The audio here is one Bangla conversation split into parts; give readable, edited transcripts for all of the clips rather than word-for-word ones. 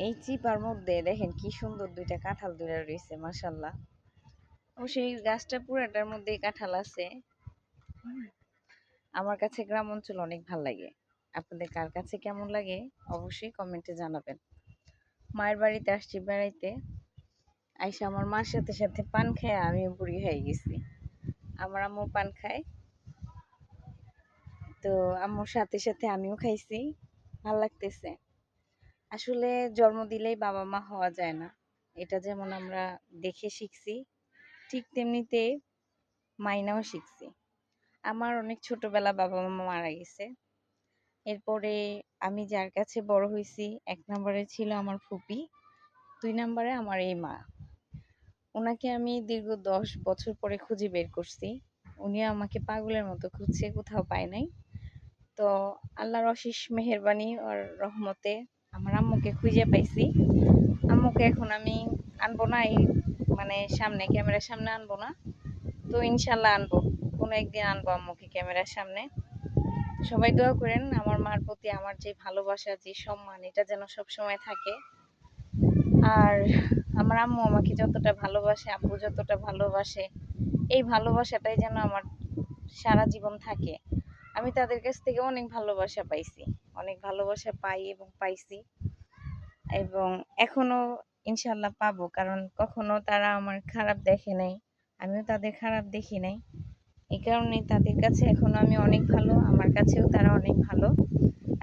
এই চিপার মধ্যে দেখেন কি সুন্দর দুইটা কাঁঠাল ধরে রয়েছে, মাশাল্লাহ। অবশ্যই গাছটা পুরাটার মধ্যে কাঁঠাল আছে। আমার কাছে গ্রাম অঞ্চল অনেক ভালো লাগে। আপনাদের কার কাছে কেমন লাগে অবশ্যই কমেন্টে জানাবেন। মায়ের বাড়িতে আসছি বেড়াইতে, আইসা আমার মার সাথে সাথে পান খায় আমি বুড়ি হয়ে গেছি। আমার আম্মু পান খায়, তো আম্মুর সাথে সাথে আমিও খাইছি, ভাল লাগতেছে। আসলে জন্ম দিলেই বাবা মা হওয়া যায় না, এটা যেমন আমরা দেখে শিখছি, ঠিক তেমনিতে মাইনাও শিখছি। আমার অনেক ছোটবেলা বাবা মা মারা গেছে। এরপরে আমি যার কাছে বড় হয়েছি, 1 নম্বরে ছিল আমার ফুপি, 2 নম্বরে আমার এই মা। ওনাকে আমি দীর্ঘ 10 বছর পরে খুঁজে বের করছি। উনি আমাকে পাগলের মতো খুঁজছে, কোথাও পায় নাই। তো আল্লাহর অশেষ মেহেরবানি আর রহমতে আমার আম্মুকে খুঁজে পাইছি। আম্মুকে এখন আমি আনবো না, এই মানে সামনে ক্যামেরার সামনে আনবো না, তো ইনশাল্লাহ আনবো, কোনো একদিন আনবো আম্মুকে ক্যামেরার সামনে। সবাই দোয়া করেন আমার মার প্রতি আমার যে ভালোবাসা, যে সম্মান, এটা যেন সব সময় থাকে। আর আমার আম্মু আমাকে যতটা ভালোবাসে, আব্বু যতটা ভালোবাসে, এই ভালোবাসাটাই যেন আমার সারা জীবন থাকে। আমি তাদের কাছ থেকে অনেক ভালোবাসা পাইছি, অনেক ভালোবাসা পাই এবং পাইছি, এবং এখনো ইনশাল্লাহ পাবো, কারণ কখনো তারা আমার খারাপ দেখে নাই, আমিও তাদের খারাপ দেখি নাই। এই কারণে তাদের কাছে এখনো আমি অনেক ভালো, আমার কাছেও তারা অনেক ভালো।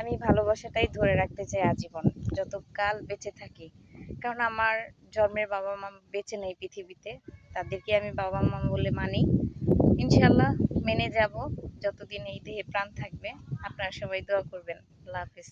আমি ভালোবাসাটাই ধরে রাখতে চাই আজীবন, যতকাল বেঁচে থাকি। কারণ আমার জন্মের বাবা মা বেঁচে নেই পৃথিবীতে, তাদেরকে আমি বাবা মা বলে মানি। ইনশাল্লাহ মেনে যাব যতদিন এই দেহে প্রাণ থাকবে। আপনারা সবাই দোয়া করবেন। আল্লাহ হাফেজ।